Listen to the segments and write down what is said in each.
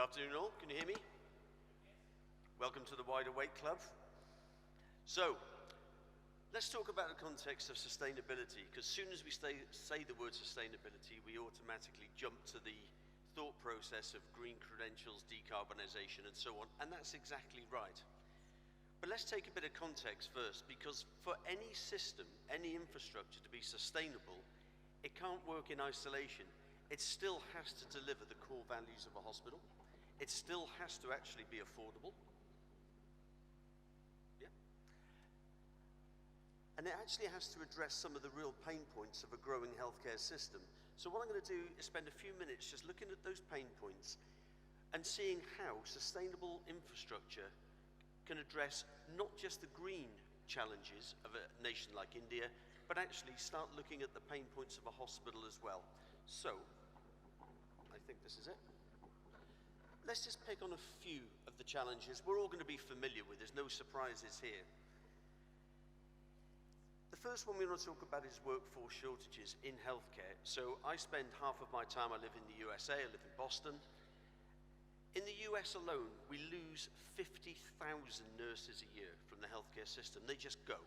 afternoon all, can you hear me? Welcome to the Wide Awake Club. So, let's talk about the context of sustainability, because as soon as we say the word sustainability, we automatically jump to the thought process of green credentials, decarbonisation and so on, and that's exactly right. But let's take a bit of context first, because for any system, any infrastructure to be sustainable, it can't work in isolation. It still has to deliver the core values of a hospital. It still has to actually be affordable. Yeah. And it actually has to address some of the real pain points of a growing healthcare system. So what I'm going to do is spend a few minutes just looking at those pain points and seeing how sustainable infrastructure can address not just the green challenges of a nation like India, but actually start looking at the pain points of a hospital as well. So, I think this is it. Let's just pick on a few of the challenges we're all going to be familiar with. There's no surprises here. The first one we want to talk about is workforce shortages in healthcare. So I spend half of my time, I live in the USA, I live in Boston. In the US alone, we lose 50,000 nurses a year from the healthcare system. They just go.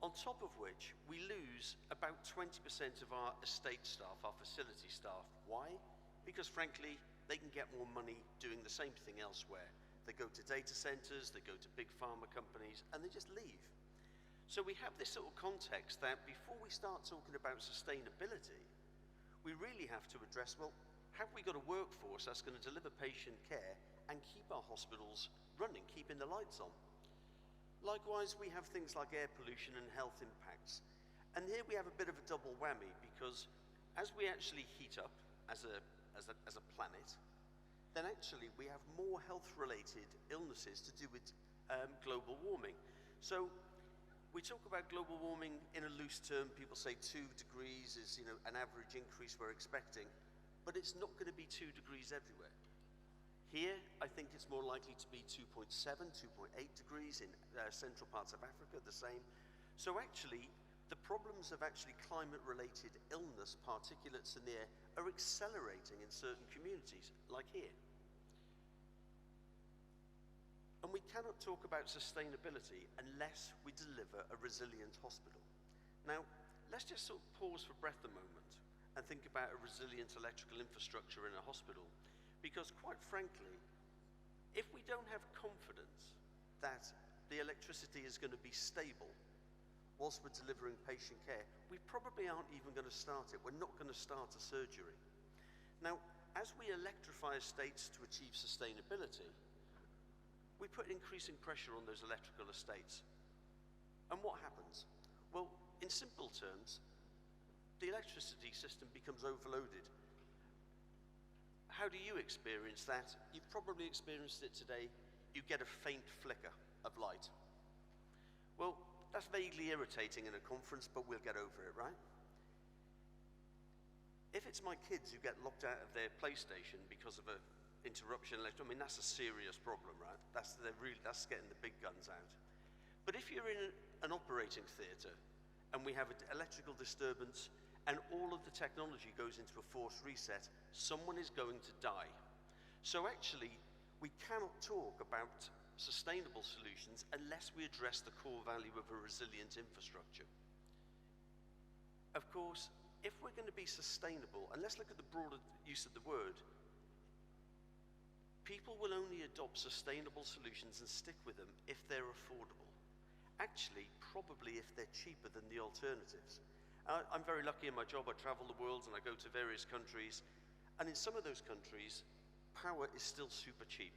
On top of which, we lose about 20% of our estate staff, our facility staff. Why? Because frankly, they can get more money doing the same thing elsewhere. They go to data centers, they go to big pharma companies, and they just leave. So we have this sort of context that before we start talking about sustainability, we really have to address, well, have we got a workforce that's going to deliver patient care and keep our hospitals running, keeping the lights on? Likewise, we have things like air pollution and health impacts. And here we have a bit of a double whammy, because as we actually heat up as a planet, then actually we have more health-related illnesses to do with global warming. So we talk about global warming in a loose term. People say 2 degrees is, an average increase we're expecting, but it's not going to be 2 degrees everywhere. Here, I think it's more likely to be 2.7, 2.8 degrees in central parts of Africa, the same. So actually, the problems of actually climate-related illness, particulates in the air, are accelerating in certain communities, like here. And we cannot talk about sustainability unless we deliver a resilient hospital. Now, let's just sort of pause for breath a moment and think about a resilient electrical infrastructure in a hospital. Because quite frankly, if we don't have confidence that the electricity is going to be stable whilst we're delivering patient care, we probably aren't even going to start it. We're not going to start a surgery. Now, as we electrify estates to achieve sustainability, we put increasing pressure on those electrical estates. And what happens? Well, in simple terms, the electricity system becomes overloaded. How do you experience that? You've probably experienced it today. You get a faint flicker of light. Well, that's vaguely irritating in a conference, but we'll get over it, right? If it's my kids who get locked out of their PlayStation because of an interruption, that's a serious problem, right? That's getting the big guns out. But if you're in an operating theatre and we have an electrical disturbance and all of the technology goes into a forced reset, someone is going to die. So actually, we cannot talk about sustainable solutions unless we address the core value of a resilient infrastructure. Of course, if we're going to be sustainable, and let's look at the broader use of the word, people will only adopt sustainable solutions and stick with them if they're affordable. Actually, probably if they're cheaper than the alternatives. I'm very lucky in my job. I travel the world and I go to various countries. And in some of those countries, power is still super cheap.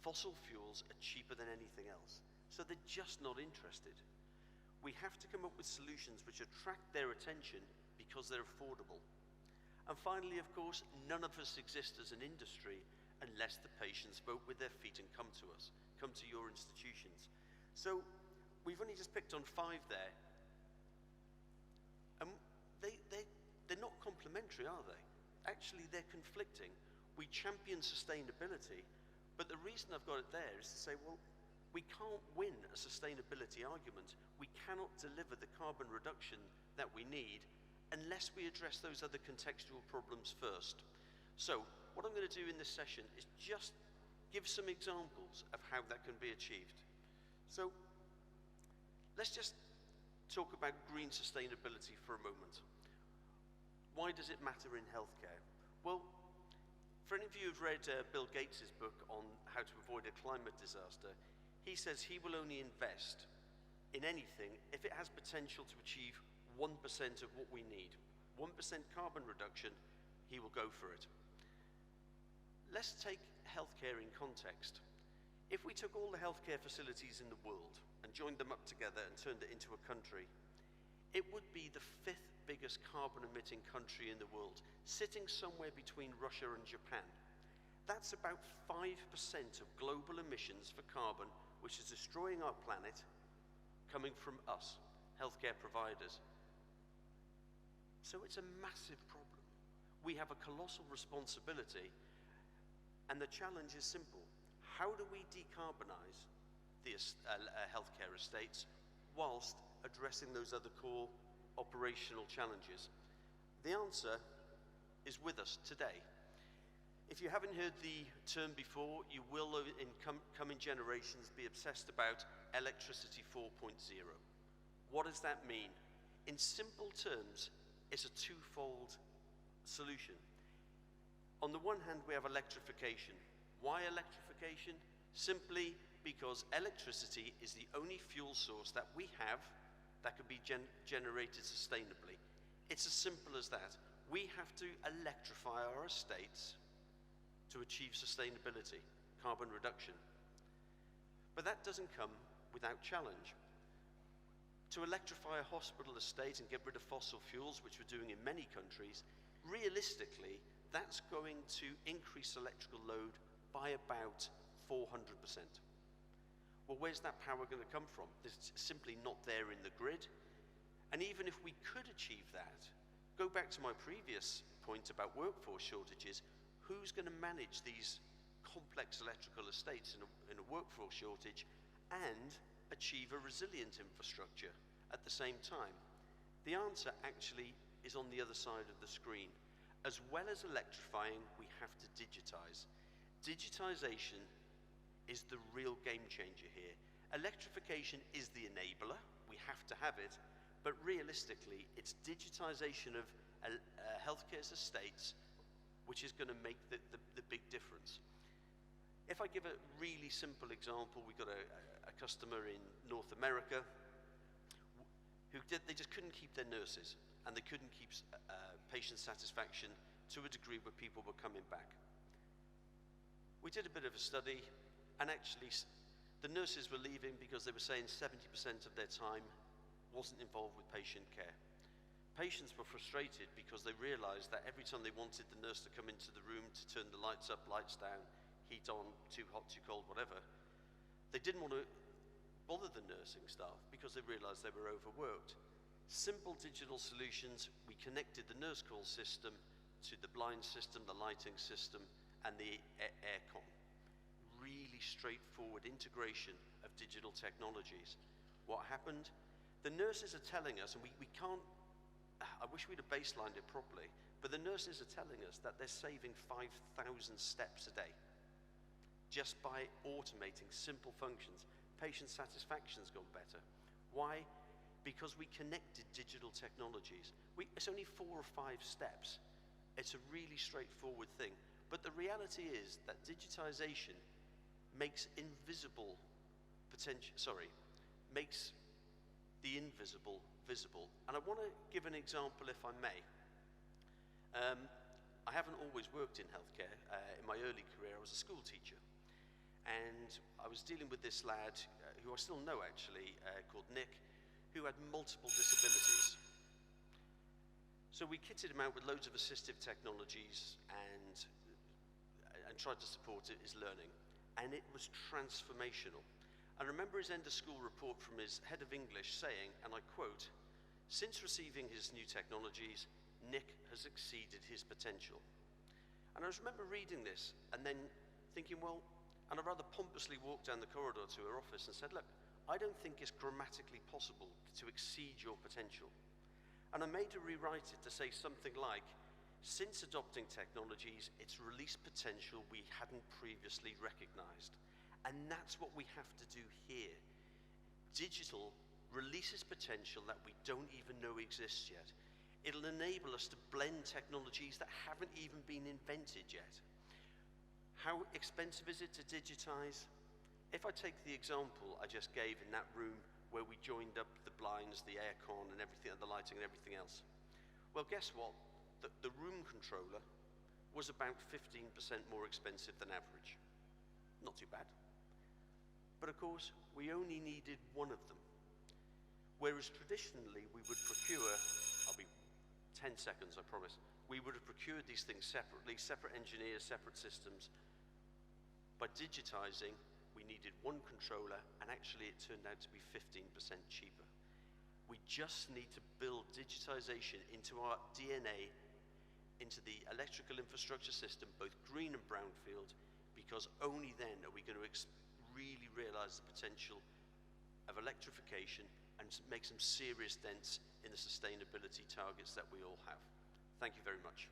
Fossil fuels are cheaper than anything else. So they're just not interested. We have to come up with solutions which attract their attention because they're affordable. And finally, of course, none of us exist as an industry unless the patients vote with their feet and come to us, come to your institutions. So we've only just picked on 5 there. And they're not complementary, are they? Actually, they're conflicting. We champion sustainability, but the reason I've got it there is to say, well, we can't win a sustainability argument. We cannot deliver the carbon reduction that we need unless we address those other contextual problems first. So what I'm going to do in this session is just give some examples of how that can be achieved. So let's just talk about green sustainability for a moment. Why does it matter in healthcare? Well, for any of you who've read Bill Gates' book on how to avoid a climate disaster, he says he will only invest in anything if it has potential to achieve 1% of what we need. 1% carbon reduction, he will go for it. Let's take healthcare in context. If we took all the healthcare facilities in the world and joined them up together and turned it into a country, it would be the 5th biggest carbon emitting country in the world, sitting somewhere between Russia and Japan. That's about 5% of global emissions for carbon, which is destroying our planet, coming from us, healthcare providers. So it's a massive problem. We have a colossal responsibility, and the challenge is simple. How do we decarbonize the healthcare estates whilst addressing those other core operational challenges? The answer is with us today. If you haven't heard the term before, you will in coming generations be obsessed about electricity 4.0. What does that mean? In simple terms, it's a twofold solution. On the one hand, we have electrification. Why electrification? Simply because electricity is the only fuel source that we have that could be generated sustainably. It's as simple as that. We have to electrify our estates to achieve sustainability, carbon reduction. But that doesn't come without challenge. To electrify a hospital estate and get rid of fossil fuels, which we're doing in many countries, realistically, that's going to increase electrical load by about 400%. Well, where's that power going to come from? It's simply not there in the grid. And even if we could achieve that, go back to my previous point about workforce shortages, who's going to manage these complex electrical estates in a workforce shortage and achieve a resilient infrastructure at the same time? The answer actually is on the other side of the screen. As well as electrifying, we have to digitize. Digitization is the real game changer here. Electrification is the enabler, we have to have it, but realistically, it's digitization of healthcare's estates which is going to make the big difference. If I give a really simple example, we got a customer in North America who they just couldn't keep their nurses, and they couldn't keep patient satisfaction to a degree where people were coming back. We did a bit of a study, and actually the nurses were leaving because they were saying 70% of their time wasn't involved with patient care. Patients were frustrated because they realized that every time they wanted the nurse to come into the room to turn the lights up, lights down, heat on, too hot, too cold, whatever, they didn't want to bother the nursing staff because they realized they were overworked. Simple digital solutions. We connected the nurse call system to the blind system, the lighting system, and the aircon. Really straightforward integration of digital technologies. What happened? The nurses are telling us, and we can't, I wish we'd have baselined it properly, but the nurses are telling us that they're saving 5,000 steps a day just by automating simple functions. Patient satisfaction's gone better. Why? Because we connected digital technologies. It's only 4 or 5 steps. It's a really straightforward thing. But the reality is that digitization makes makes the invisible visible. And I want to give an example, if I may. I haven't always worked in healthcare. In my early career, I was a school teacher. And I was dealing with this lad, who I still know actually, called Nick, who had multiple disabilities. So we kitted him out with loads of assistive technologies and tried to support his learning. And it was transformational. I remember his end of school report from his head of English saying, and I quote, "Since receiving his new technologies, Nick has exceeded his potential." And I remember reading this and then thinking, well, and I rather pompously walked down the corridor to her office and said, "Look, I don't think it's grammatically possible to exceed your potential." And I made her rewrite it to say something like, Since adopting technologies, it's released potential we hadn't previously recognized. And that's what we have to do here. Digital releases potential that we don't even know exists yet. It'll enable us to blend technologies that haven't even been invented yet. How expensive is it to digitize? If I take the example I just gave in that room where we joined up the blinds, the aircon and everything, the lighting and everything else, well, guess what? The room controller was about 15% more expensive than average. Not too bad. But of course, we only needed one of them. Whereas traditionally, we would procure, I'll be 10 seconds, I promise, we would have procured these things separately, separate engineers, separate systems. By digitizing, we needed one controller, and actually it turned out to be 15% cheaper. We just need to build digitization into our DNA, into the electrical infrastructure system, both green and brownfield, because only then are we going to really realize the potential of electrification and make some serious dents in the sustainability targets that we all have. Thank you very much.